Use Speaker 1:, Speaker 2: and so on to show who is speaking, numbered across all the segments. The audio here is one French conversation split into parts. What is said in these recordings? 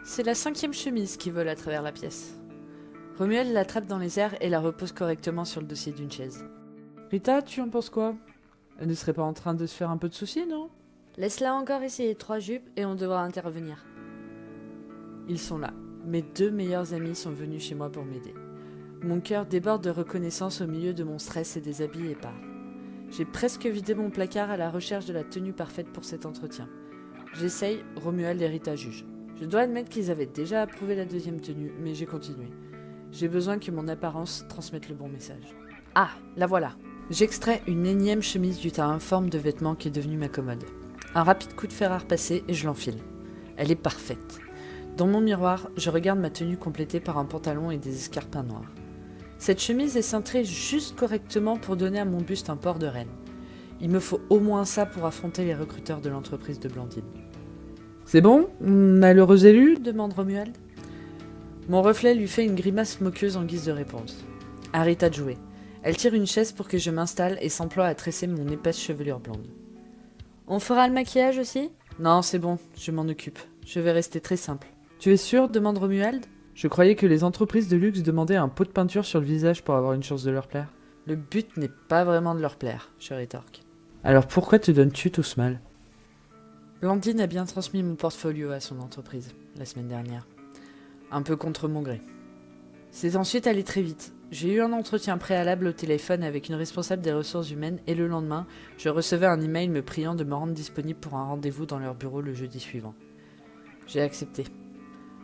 Speaker 1: C'est la 5e chemise qui vole à travers la pièce. Romuald l'attrape dans les airs et la repose correctement sur le dossier d'une chaise.
Speaker 2: Rita, tu en penses quoi? Elle ne serait pas en train de se faire un peu de soucis, non?
Speaker 1: Laisse-la encore essayer 3 jupes et on devra intervenir. Ils sont là. Mes 2 meilleurs amis sont venus chez moi pour m'aider. Mon cœur déborde de reconnaissance au milieu de mon stress et des habits épars. J'ai presque vidé mon placard à la recherche de la tenue parfaite pour cet entretien. J'essaye, Romuald et Rita jugent. Je dois admettre qu'ils avaient déjà approuvé la 2e tenue, mais j'ai continué. J'ai besoin que mon apparence transmette le bon message. Ah, la voilà. J'extrais une énième chemise du tas informe de vêtements qui est devenue ma commode. Un rapide coup de fer à repasser et je l'enfile. Elle est parfaite. Dans mon miroir, je regarde ma tenue complétée par un pantalon et des escarpins noirs. Cette chemise est cintrée juste correctement pour donner à mon buste un port de reine. Il me faut au moins ça pour affronter les recruteurs de l'entreprise de Blandine.
Speaker 2: C'est bon? On a l'heureux élu?
Speaker 1: Demande Romuald. Mon reflet lui fait une grimace moqueuse en guise de réponse. À Rita de jouer. Elle tire une chaise pour que je m'installe et s'emploie à tresser mon épaisse chevelure blonde. On fera le maquillage aussi? Non, c'est bon, je m'en occupe. Je vais rester très simple.
Speaker 2: Tu es sûr?
Speaker 1: Demande Romuald.
Speaker 2: Je croyais que les entreprises de luxe demandaient un pot de peinture sur le visage pour avoir une chance de leur plaire.
Speaker 1: Le but n'est pas vraiment de leur plaire, je rétorque.
Speaker 2: Alors pourquoi te donnes-tu tous mal?
Speaker 1: Blandine a bien transmis mon portfolio à son entreprise, la semaine dernière. Un peu contre mon gré. C'est ensuite allé très vite. J'ai eu un entretien préalable au téléphone avec une responsable des ressources humaines et le lendemain, je recevais un email me priant de me rendre disponible pour un rendez-vous dans leur bureau le jeudi suivant. J'ai accepté.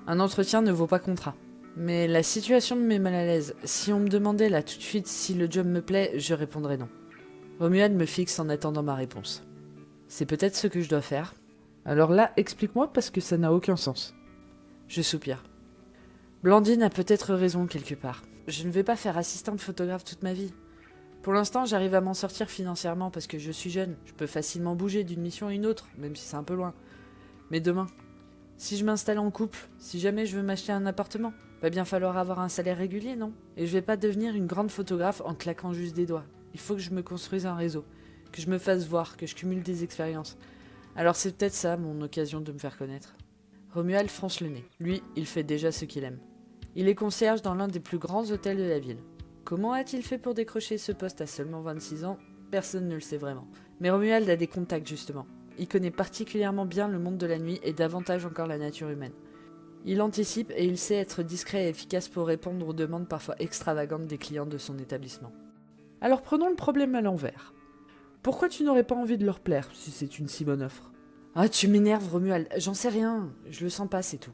Speaker 1: Un entretien ne vaut pas contrat. Mais la situation me met mal à l'aise. Si on me demandait là tout de suite si le job me plaît, je répondrais non. Romuald me fixe en attendant ma réponse. C'est peut-être ce que je dois faire.
Speaker 2: Alors là, explique-moi parce que ça n'a aucun sens.
Speaker 1: Je soupire. Blandine a peut-être raison quelque part. Je ne vais pas faire assistante photographe toute ma vie. Pour l'instant, j'arrive à m'en sortir financièrement parce que je suis jeune. Je peux facilement bouger d'une mission à une autre, même si c'est un peu loin. Mais demain, si je m'installe en couple, si jamais je veux m'acheter un appartement, va bien falloir avoir un salaire régulier, non? Et je vais pas devenir une grande photographe en claquant juste des doigts. Il faut que je me construise un réseau, que je me fasse voir, que je cumule des expériences. Alors c'est peut-être ça mon occasion de me faire connaître. Romuald fronce le nez. Lui, il fait déjà ce qu'il aime. Il est concierge dans l'un des plus grands hôtels de la ville. Comment a-t-il fait pour décrocher ce poste à seulement 26 ans? Personne ne le sait vraiment. Mais Romuald a des contacts justement. Il connaît particulièrement bien le monde de la nuit et davantage encore la nature humaine. Il anticipe et il sait être discret et efficace pour répondre aux demandes parfois extravagantes des clients de son établissement.
Speaker 2: Alors prenons le problème à l'envers. Pourquoi tu n'aurais pas envie de leur plaire si c'est une si bonne offre?
Speaker 1: Ah, tu m'énerves, Romuald. J'en sais rien. Je le sens pas, c'est tout.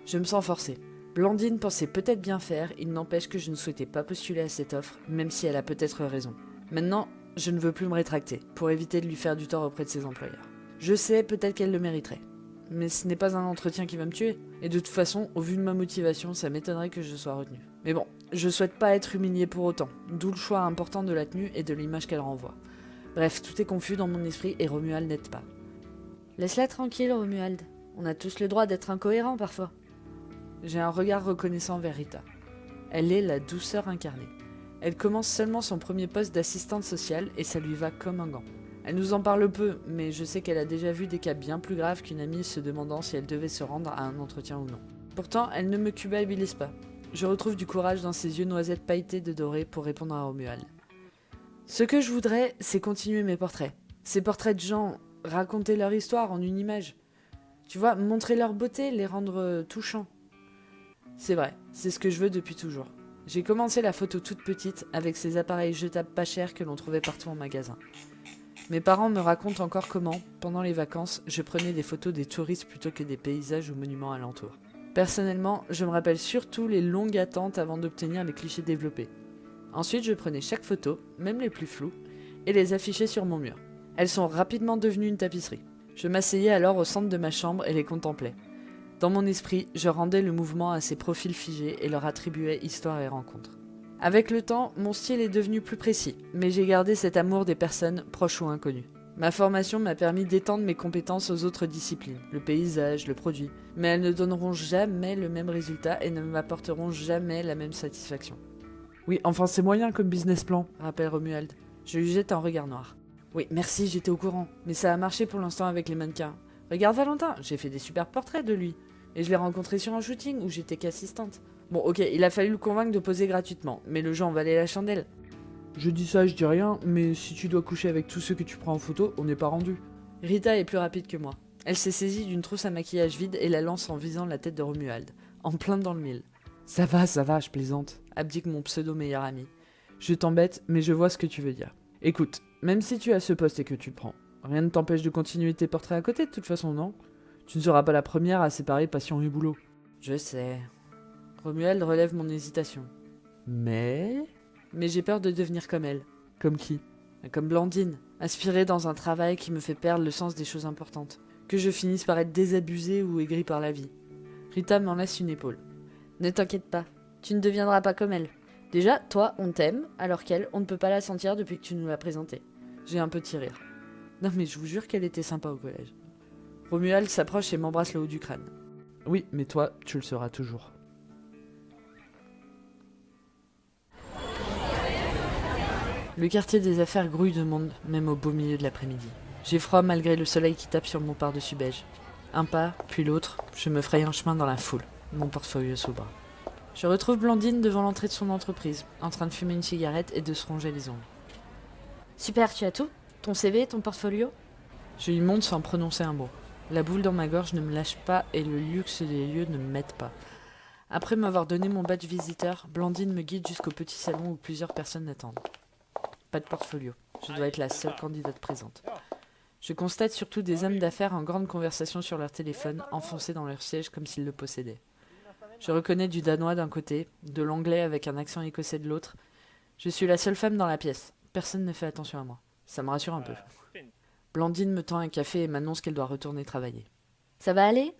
Speaker 1: Je me sens forcée. Blandine pensait peut-être bien faire, il n'empêche que je ne souhaitais pas postuler à cette offre, même si elle a peut-être raison. Maintenant, je ne veux plus me rétracter, pour éviter de lui faire du tort auprès de ses employeurs. Je sais, peut-être qu'elle le mériterait. Mais ce n'est pas un entretien qui va me tuer. Et de toute façon, au vu de ma motivation, ça m'étonnerait que je sois retenue. Mais bon, je souhaite pas être humiliée pour autant, d'où le choix important de la tenue et de l'image qu'elle renvoie. Bref, tout est confus dans mon esprit et Romuald n'aide pas. Laisse-la tranquille, Romuald. On a tous le droit d'être incohérents parfois. J'ai un regard reconnaissant vers Rita. Elle est la douceur incarnée. Elle commence seulement son premier poste d'assistante sociale et ça lui va comme un gant. Elle nous en parle peu, mais je sais qu'elle a déjà vu des cas bien plus graves qu'une amie se demandant si elle devait se rendre à un entretien ou non. Pourtant, elle ne me culpabilise pas. Je retrouve du courage dans ses yeux noisettes pailletées de doré pour répondre à Romuald. Ce que je voudrais, c'est continuer mes portraits. Ces portraits de gens, raconter leur histoire en une image. Tu vois, montrer leur beauté, les rendre touchants. C'est vrai, c'est ce que je veux depuis toujours. J'ai commencé la photo toute petite avec ces appareils jetables pas chers que l'on trouvait partout en magasin. Mes parents me racontent encore comment, pendant les vacances, je prenais des photos des touristes plutôt que des paysages ou monuments alentours. Personnellement, je me rappelle surtout les longues attentes avant d'obtenir les clichés développés. Ensuite, je prenais chaque photo, même les plus floues, et les affichais sur mon mur. Elles sont rapidement devenues une tapisserie. Je m'asseyais alors au centre de ma chambre et les contemplais. Dans mon esprit, je rendais le mouvement à ces profils figés et leur attribuais histoire et rencontre. Avec le temps, mon style est devenu plus précis, mais j'ai gardé cet amour des personnes, proches ou inconnues. Ma formation m'a permis d'étendre mes compétences aux autres disciplines, le paysage, le produit, mais elles ne donneront jamais le même résultat et ne m'apporteront jamais la même satisfaction.
Speaker 2: Oui, enfin c'est moyen comme business plan.
Speaker 1: Rappelle Romuald. Je lui jette un regard noir. Oui, merci, j'étais au courant. Mais ça a marché pour l'instant avec les mannequins. Regarde Valentin, j'ai fait des super portraits de lui. Et je l'ai rencontré sur un shooting où j'étais qu'assistante. Bon, ok, il a fallu le convaincre de poser gratuitement, mais le jeu en valait la chandelle.
Speaker 2: Je dis ça, je dis rien, mais si tu dois coucher avec tous ceux que tu prends en photo, on n'est pas rendu.
Speaker 1: Rita est plus rapide que moi. Elle s'est saisie d'une trousse à maquillage vide et la lance en visant la tête de Romuald, en plein dans le mille.
Speaker 2: Ça va, je plaisante.
Speaker 1: Abdique mon pseudo meilleur ami.
Speaker 2: Je t'embête, mais je vois ce que tu veux dire. Écoute, même si tu as ce poste et que tu le prends, rien ne t'empêche de continuer tes portraits à côté de toute façon, non? Tu ne seras pas la première à séparer passion et boulot.
Speaker 1: Je sais. Romuald relève mon hésitation.
Speaker 2: Mais
Speaker 1: j'ai peur de devenir comme elle.
Speaker 2: comme qui?
Speaker 1: Comme Blandine, aspirée dans un travail qui me fait perdre le sens des choses importantes. Que je finisse par être désabusée ou aigrie par la vie. Rita m'en laisse une épaule. Ne t'inquiète pas, tu ne deviendras pas comme elle. Déjà, toi, on t'aime, alors qu'elle, on ne peut pas la sentir depuis que tu nous l'as présentée. J'ai un petit rire. Non mais je vous jure qu'elle était sympa au collège. Romuald s'approche et m'embrasse le haut du crâne.
Speaker 2: Oui, mais toi, tu le seras toujours.
Speaker 1: Le quartier des affaires grouille de monde, même au beau milieu de l'après-midi. J'ai froid malgré le soleil qui tape sur mon par-dessus beige. Un pas, puis l'autre, je me fraye un chemin dans la foule, mon portfolio sous le bras. Je retrouve Blandine devant l'entrée de son entreprise, en train de fumer une cigarette et de se ronger les ongles.
Speaker 3: Super, tu as tout? Ton CV, ton portfolio?
Speaker 1: Je lui monte sans prononcer un mot. La boule dans ma gorge ne me lâche pas et le luxe des lieux ne m'aide pas. Après m'avoir donné mon badge visiteur, Blandine me guide jusqu'au petit salon où plusieurs personnes attendent. Pas de portfolio. Je dois être la seule candidate présente. Je constate surtout des hommes d'affaires en grande conversation sur leur téléphone, enfoncés dans leur siège comme s'ils le possédaient. Je reconnais du danois d'un côté, de l'anglais avec un accent écossais de l'autre. Je suis la seule femme dans la pièce. Personne ne fait attention à moi. Ça me rassure un peu. Blandine me tend un café et m'annonce qu'elle doit retourner travailler.
Speaker 3: Ça va aller?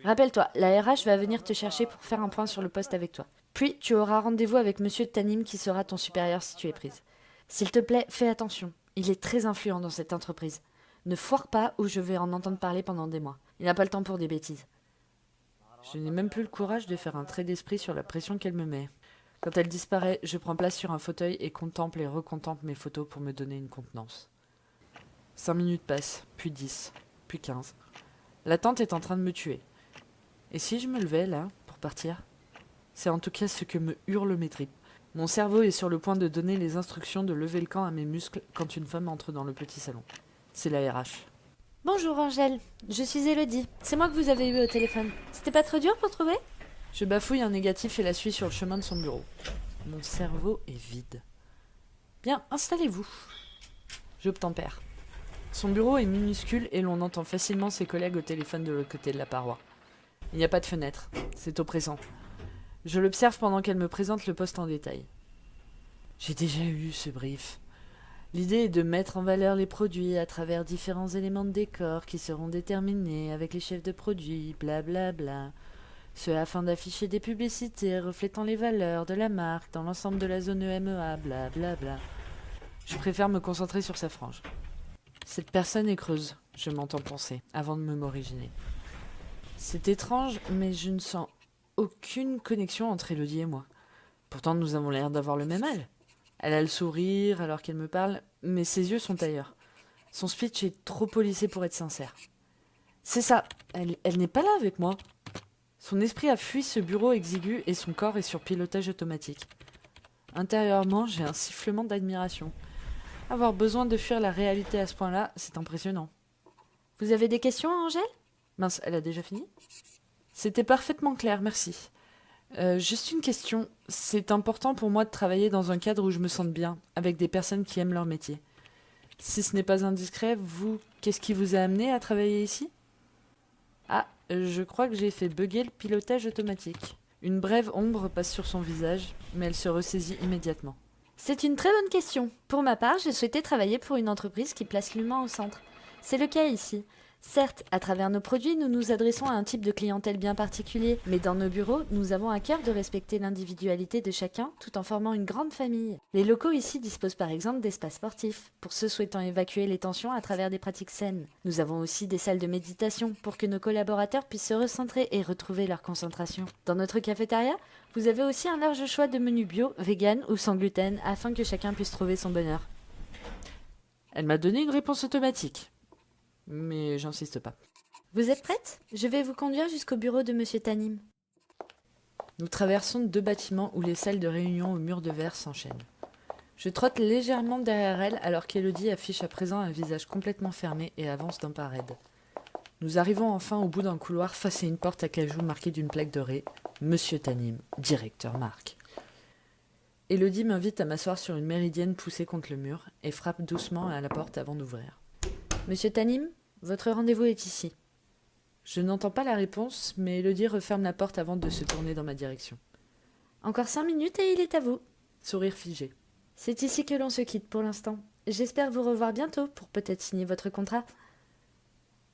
Speaker 3: Rappelle-toi, la RH va venir te chercher pour faire un point sur le poste avec toi. Puis, tu auras rendez-vous avec Monsieur Tanim qui sera ton supérieur si tu es prise. S'il te plaît, fais attention. Il est très influent dans cette entreprise. Ne foire pas ou je vais en entendre parler pendant des mois. Il n'a pas le temps pour des bêtises.
Speaker 1: Je n'ai même plus le courage de faire un trait d'esprit sur la pression qu'elle me met. Quand elle disparaît, je prends place sur un fauteuil et contemple et recontemple mes photos pour me donner une contenance. 5 minutes passent, puis 10, puis 15. L'attente est en train de me tuer. Et si je me levais, là, pour partir? C'est en tout cas ce que me hurlent mes tripes. Mon cerveau est sur le point de donner les instructions de lever le camp à mes muscles quand une femme entre dans le petit salon. C'est la RH.
Speaker 3: Bonjour Angèle, je suis Elodie. C'est moi que vous avez eu au téléphone. C'était pas trop dur pour trouver?
Speaker 1: Je bafouille un négatif et la suis sur le chemin de son bureau. Mon cerveau est vide. Bien, installez-vous. J'obtempère. Son bureau est minuscule et l'on entend facilement ses collègues au téléphone de l'autre côté de la paroi. Il n'y a pas de fenêtre. C'est oppressant. Je l'observe pendant qu'elle me présente le poste en détail. J'ai déjà eu ce brief. L'idée est de mettre en valeur les produits à travers différents éléments de décor qui seront déterminés avec les chefs de produits, blablabla. Bla bla. Ce afin d'afficher des publicités reflétant les valeurs de la marque dans l'ensemble de la zone EMEA, blablabla. Bla. Je préfère me concentrer sur sa frange. Cette personne est creuse, je m'entends penser, avant de me m'originer. C'est étrange, mais je ne sens aucune connexion entre Elodie et moi. Pourtant, nous avons l'air d'avoir le même âge. Elle a le sourire alors qu'elle me parle, mais ses yeux sont ailleurs. Son speech est trop policé pour être sincère. C'est ça, elle n'est pas là avec moi. Son esprit a fui ce bureau exigu et son corps est sur pilotage automatique. Intérieurement, j'ai un sifflement d'admiration. Avoir besoin de fuir la réalité à ce point-là, c'est impressionnant.
Speaker 3: Vous avez des questions, Angèle?
Speaker 1: Mince, elle a déjà fini? C'était parfaitement clair, merci. Juste une question. C'est important pour moi de travailler dans un cadre où je me sente bien, avec des personnes qui aiment leur métier. Si ce n'est pas indiscret, vous, qu'est-ce qui vous a amené à travailler ici? Ah, je crois que j'ai fait bugger le pilotage automatique. Une brève ombre passe sur son visage, mais elle se ressaisit immédiatement.
Speaker 3: C'est une très bonne question. Pour ma part, j'ai souhaité travailler pour une entreprise qui place l'humain au centre. C'est le cas ici. Certes, à travers nos produits, nous nous adressons à un type de clientèle bien particulier, mais dans nos bureaux, nous avons à cœur de respecter l'individualité de chacun tout en formant une grande famille. Les locaux ici disposent par exemple d'espaces sportifs, pour ceux souhaitant évacuer les tensions à travers des pratiques saines. Nous avons aussi des salles de méditation pour que nos collaborateurs puissent se recentrer et retrouver leur concentration. Dans notre cafétéria, vous avez aussi un large choix de menus bio, vegan ou sans gluten, afin que chacun puisse trouver son bonheur.
Speaker 1: Elle m'a donné une réponse automatique. Mais j'insiste pas.
Speaker 3: Vous êtes prête? Je vais vous conduire jusqu'au bureau de Monsieur Tanim.
Speaker 1: Nous traversons 2 bâtiments où les salles de réunion aux murs de verre s'enchaînent. Je trotte légèrement derrière elle alors qu'Elodie affiche à présent un visage complètement fermé et avance d'un pas raide. Nous arrivons enfin au bout d'un couloir face à une porte à cajou marquée d'une plaque dorée « Monsieur Tanim, directeur Marc ». Elodie m'invite à m'asseoir sur une méridienne poussée contre le mur et frappe doucement à la porte avant d'ouvrir.
Speaker 3: « Monsieur Tanim, votre rendez-vous est ici. »
Speaker 1: Je n'entends pas la réponse, mais Elodie referme la porte avant de se tourner dans ma direction.
Speaker 3: « Encore 5 minutes et il est à vous. »
Speaker 1: Sourire figé.
Speaker 3: « C'est ici que l'on se quitte pour l'instant. J'espère vous revoir bientôt pour peut-être signer votre contrat. »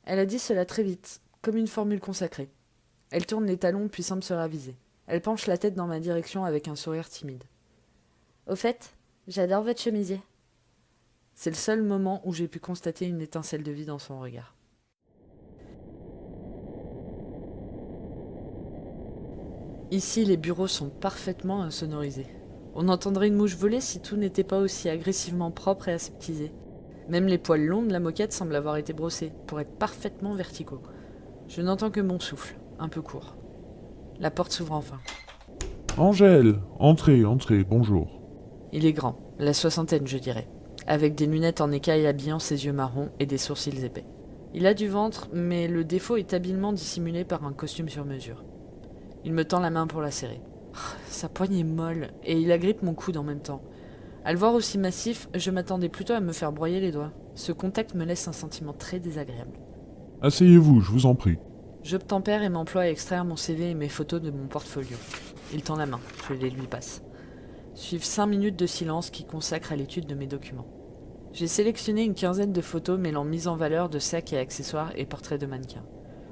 Speaker 1: Elle a dit cela très vite, comme une formule consacrée. Elle tourne les talons puis semble se raviser. Elle penche la tête dans ma direction avec un sourire timide.
Speaker 3: « Au fait, j'adore votre chemisier. »
Speaker 1: C'est le seul moment où j'ai pu constater une étincelle de vie dans son regard. Ici, les bureaux sont parfaitement insonorisés. On entendrait une mouche voler si tout n'était pas aussi agressivement propre et aseptisé. Même les poils longs de la moquette semblent avoir été brossés, pour être parfaitement verticaux. Je n'entends que mon souffle, un peu court. La porte s'ouvre enfin.
Speaker 4: Angèle, entrez, bonjour.
Speaker 1: Il est grand, la 60aine je dirais, avec des lunettes en écaille habillant ses yeux marrons et des sourcils épais. Il a du ventre, mais le défaut est habilement dissimulé par un costume sur mesure. Il me tend la main pour la serrer. Sa poigne est molle, et il agrippe mon coude en même temps. À le voir aussi massif, je m'attendais plutôt à me faire broyer les doigts. Ce contact me laisse un sentiment très désagréable.
Speaker 4: Asseyez-vous, je vous en prie.
Speaker 1: J'obtempère et m'emploie à extraire mon CV et mes photos de mon portfolio. Il tend la main, je les lui passe. Suivent 5 minutes de silence qui consacrent à l'étude de mes documents. J'ai sélectionné une quinzaine de photos mêlant mise en valeur de sacs et accessoires et portraits de mannequins.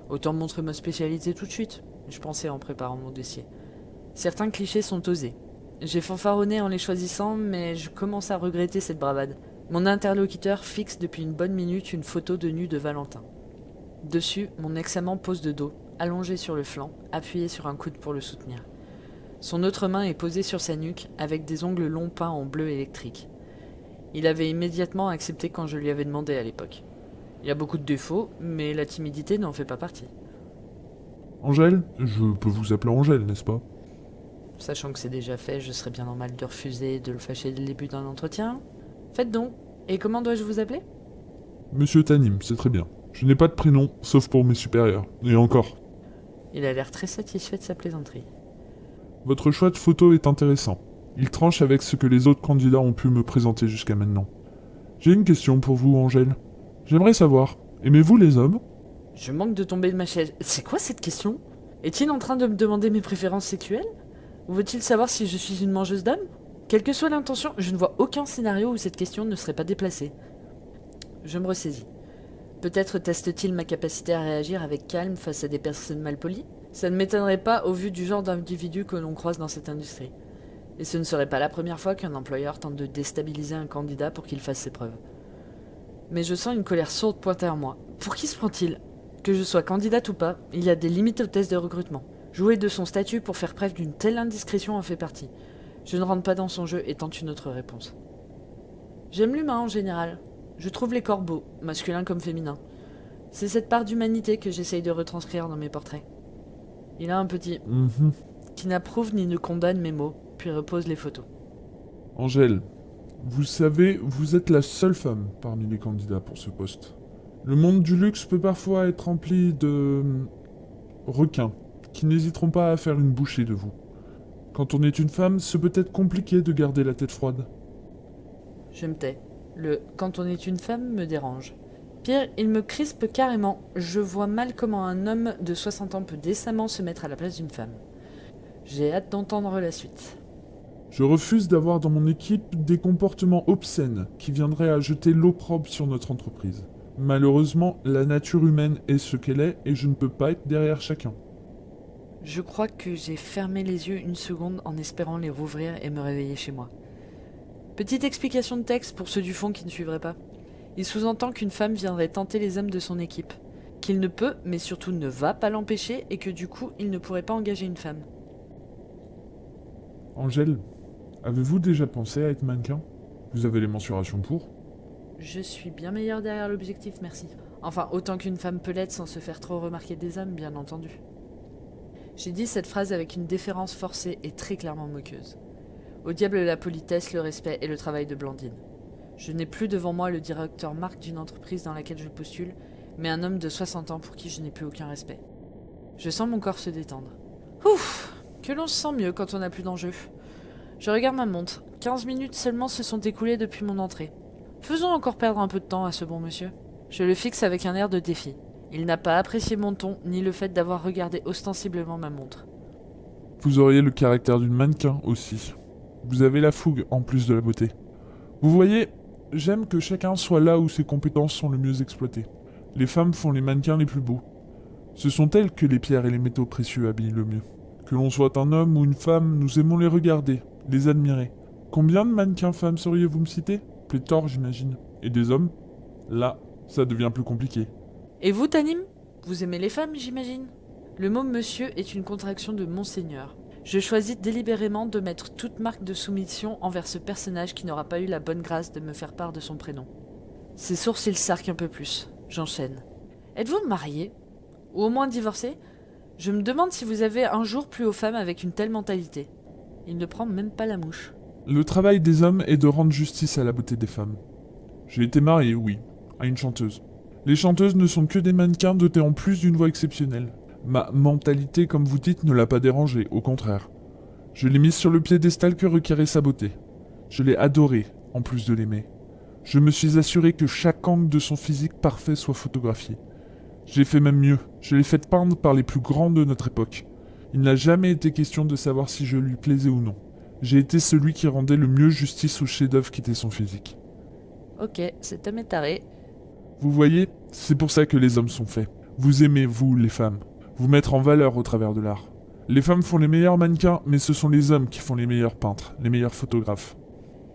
Speaker 1: Autant montrer ma spécialité tout de suite, je pensais en préparant mon dossier. Certains clichés sont osés. J'ai fanfaronné en les choisissant, mais je commence à regretter cette bravade. Mon interlocuteur fixe depuis une bonne minute une photo de nu de Valentin. Dessus, mon ex-amant pose de dos, allongé sur le flanc, appuyé sur un coude pour le soutenir. Son autre main est posée sur sa nuque, avec des ongles longs peints en bleu électrique. Il avait immédiatement accepté quand je lui avais demandé à l'époque. Il y a beaucoup de défauts, mais la timidité n'en fait pas partie.
Speaker 4: Angèle, je peux vous appeler Angèle, n'est-ce pas?
Speaker 1: Sachant que c'est déjà fait, je serais bien normal de refuser et de le fâcher dès le début d'un entretien. Faites donc. Et comment dois-je vous appeler?
Speaker 4: Monsieur Tanim, c'est très bien. Je n'ai pas de prénom, sauf pour mes supérieurs. Et encore.
Speaker 1: Il a l'air très satisfait de sa plaisanterie.
Speaker 4: Votre choix de photo est intéressant. Il tranche avec ce que les autres candidats ont pu me présenter jusqu'à maintenant. J'ai une question pour vous, Angèle. J'aimerais savoir, aimez-vous les hommes?
Speaker 1: Je manque de tomber de ma chaise. C'est quoi cette question? Est-il en train de me demander mes préférences sexuelles? Ou veut-il savoir si je suis une mangeuse d'hommes? Quelle que soit l'intention, je ne vois aucun scénario où cette question ne serait pas déplacée. Je me ressaisis. Peut-être teste-t-il ma capacité à réagir avec calme face à des personnes malpolies? Ça ne m'étonnerait pas au vu du genre d'individu que l'on croise dans cette industrie. Et ce ne serait pas la première fois qu'un employeur tente de déstabiliser un candidat pour qu'il fasse ses preuves. Mais je sens une colère sourde pointer en moi. Pour qui se prend-il? Que je sois candidate ou pas, il y a des limites au test de recrutement. Jouer de son statut pour faire preuve d'une telle indiscrétion en fait partie. Je ne rentre pas dans son jeu et tente une autre réponse. J'aime l'humain en général. Je trouve les corps beaux, masculins comme féminins. C'est cette part d'humanité que j'essaye de retranscrire dans mes portraits. Il a un petit qui n'approuve ni ne condamne mes mots, puis repose les photos.
Speaker 4: Angèle, vous savez, vous êtes la seule femme parmi les candidats pour ce poste. Le monde du luxe peut parfois être rempli de requins qui n'hésiteront pas à faire une bouchée de vous. Quand on est une femme, c'est peut-être compliqué de garder la tête froide.
Speaker 1: Je me tais. Le « quand on est une femme » me dérange. Pire, il me crispe carrément. Je vois mal comment un homme de 60 ans peut décemment se mettre à la place d'une femme. J'ai hâte d'entendre la suite.
Speaker 4: Je refuse d'avoir dans mon équipe des comportements obscènes qui viendraient à jeter l'opprobre sur notre entreprise. Malheureusement, la nature humaine est ce qu'elle est et je ne peux pas être derrière chacun.
Speaker 1: Je crois que j'ai fermé les yeux une seconde en espérant les rouvrir et me réveiller chez moi. Petite explication de texte pour ceux du fond qui ne suivraient pas. Il sous-entend qu'une femme viendrait tenter les hommes de son équipe, qu'il ne peut, mais surtout ne va pas l'empêcher et que du coup, il ne pourrait pas engager une femme.
Speaker 4: Angèle, avez-vous déjà pensé à être mannequin? Vous avez les mensurations pour?
Speaker 1: Je suis bien meilleure derrière l'objectif, merci. Enfin, autant qu'une femme peut l'être sans se faire trop remarquer des hommes, bien entendu. J'ai dit cette phrase avec une déférence forcée et très clairement moqueuse. Au diable la politesse, le respect et le travail de Blandine. Je n'ai plus devant moi le directeur Marc d'une entreprise dans laquelle je postule, mais un homme de 60 ans pour qui je n'ai plus aucun respect. Je sens mon corps se détendre. Ouf, que l'on se sent mieux quand on n'a plus d'enjeu. Je regarde ma montre. 15 minutes seulement se sont écoulées depuis mon entrée. Faisons encore perdre un peu de temps à ce bon monsieur. Je le fixe avec un air de défi. Il n'a pas apprécié mon ton, ni le fait d'avoir regardé ostensiblement ma montre.
Speaker 4: Vous auriez le caractère d'une mannequin aussi. Vous avez la fougue en plus de la beauté. Vous voyez, j'aime que chacun soit là où ses compétences sont le mieux exploitées. Les femmes font les mannequins les plus beaux. Ce sont elles que les pierres et les métaux précieux habillent le mieux. Que l'on soit un homme ou une femme, nous aimons les regarder, les admirer. Combien de mannequins femmes sauriez-vous me citer? Pléthore, j'imagine. Et des hommes? Là, ça devient plus compliqué.
Speaker 1: Et vous, Tanim? Vous aimez les femmes, j'imagine? Le mot monsieur est une contraction de monseigneur. Je choisis délibérément de mettre toute marque de soumission envers ce personnage qui n'aura pas eu la bonne grâce de me faire part de son prénom. Ses sourcils s'arquent un peu plus. J'enchaîne. Êtes-vous marié? Ou au moins divorcé? Je me demande si vous avez un jour plu aux femmes avec une telle mentalité. Il ne prend même pas la mouche.
Speaker 4: Le travail des hommes est de rendre justice à la beauté des femmes. J'ai été marié, oui, à une chanteuse. Les chanteuses ne sont que des mannequins dotés en plus d'une voix exceptionnelle. Ma mentalité, comme vous dites, ne l'a pas dérangée, au contraire. Je l'ai mise sur le piédestal que requérait sa beauté. Je l'ai adorée, en plus de l'aimer. Je me suis assuré que chaque angle de son physique parfait soit photographié. J'ai fait même mieux, je l'ai fait peindre par les plus grands de notre époque. Il n'a jamais été question de savoir si je lui plaisais ou non. J'ai été celui qui rendait le mieux justice au chef-d'œuvre qu'était son physique.
Speaker 1: Ok, cet homme est taré.
Speaker 4: Vous voyez, c'est pour ça que les hommes sont faits. Vous aimez, vous, les femmes. Vous mettre en valeur au travers de l'art. Les femmes font les meilleurs mannequins, mais ce sont les hommes qui font les meilleurs peintres, les meilleurs photographes.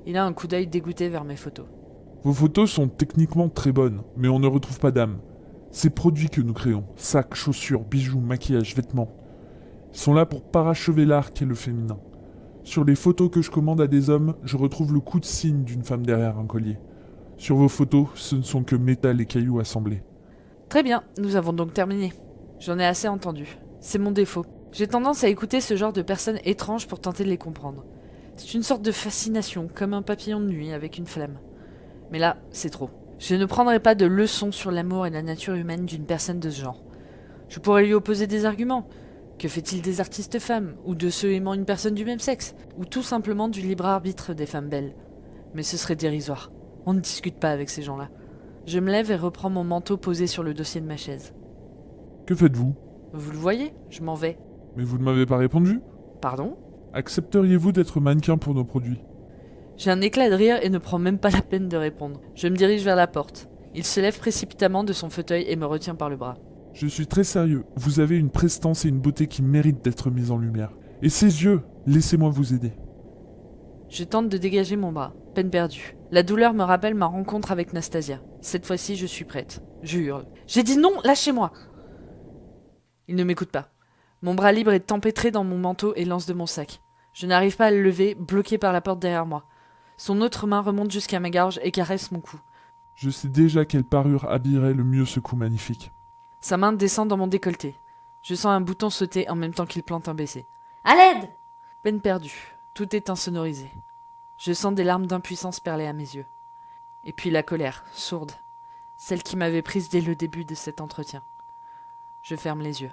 Speaker 1: Il a un coup d'œil dégoûté vers mes photos.
Speaker 4: Vos photos sont techniquement très bonnes, mais on ne retrouve pas d'âme. Ces produits que nous créons, sacs, chaussures, bijoux, maquillage, vêtements, sont là pour parachever l'art qu'est le féminin. Sur les photos que je commande à des hommes, je retrouve le coup de cygne d'une femme derrière un collier. Sur vos photos, ce ne sont que métal et cailloux assemblés.
Speaker 1: Très bien, nous avons donc terminé. J'en ai assez entendu. C'est mon défaut. J'ai tendance à écouter ce genre de personnes étranges pour tenter de les comprendre. C'est une sorte de fascination, comme un papillon de nuit avec une flamme. Mais là, c'est trop. Je ne prendrai pas de leçons sur l'amour et la nature humaine d'une personne de ce genre. Je pourrais lui opposer des arguments. Que fait-il des artistes femmes, ou de ceux aimant une personne du même sexe, ou tout simplement du libre arbitre des femmes belles? Mais ce serait dérisoire. On ne discute pas avec ces gens-là. Je me lève et reprends mon manteau posé sur le dossier de ma chaise.
Speaker 4: Que faites-vous?
Speaker 1: Vous le voyez, je m'en vais.
Speaker 4: Mais vous ne m'avez pas répondu?
Speaker 1: Pardon?
Speaker 4: Accepteriez-vous d'être mannequin pour nos produits?
Speaker 1: J'ai un éclat de rire et ne prends même pas la peine de répondre. Je me dirige vers la porte. Il se lève précipitamment de son fauteuil et me retient par le bras.
Speaker 4: Je suis très sérieux. Vous avez une prestance et une beauté qui méritent d'être mises en lumière. Et ces yeux, laissez-moi vous aider.
Speaker 1: Je tente de dégager mon bras. Peine perdue. La douleur me rappelle ma rencontre avec Nastasia. Cette fois-ci, je suis prête. Je hurle. J'ai dit non, lâchez-moi! Il ne m'écoute pas. Mon bras libre est empêtré dans mon manteau et lance de mon sac. Je n'arrive pas à le lever, bloqué par la porte derrière moi. Son autre main remonte jusqu'à ma gorge et caresse mon cou.
Speaker 4: Je sais déjà quelle parure habillerait le mieux ce coup magnifique.
Speaker 1: Sa main descend dans mon décolleté. Je sens un bouton sauter en même temps qu'il plante un baiser.
Speaker 3: À l'aide!
Speaker 1: Peine perdue. Tout est insonorisé. Je sens des larmes d'impuissance perler à mes yeux. Et puis la colère, sourde. Celle qui m'avait prise dès le début de cet entretien. Je ferme les yeux.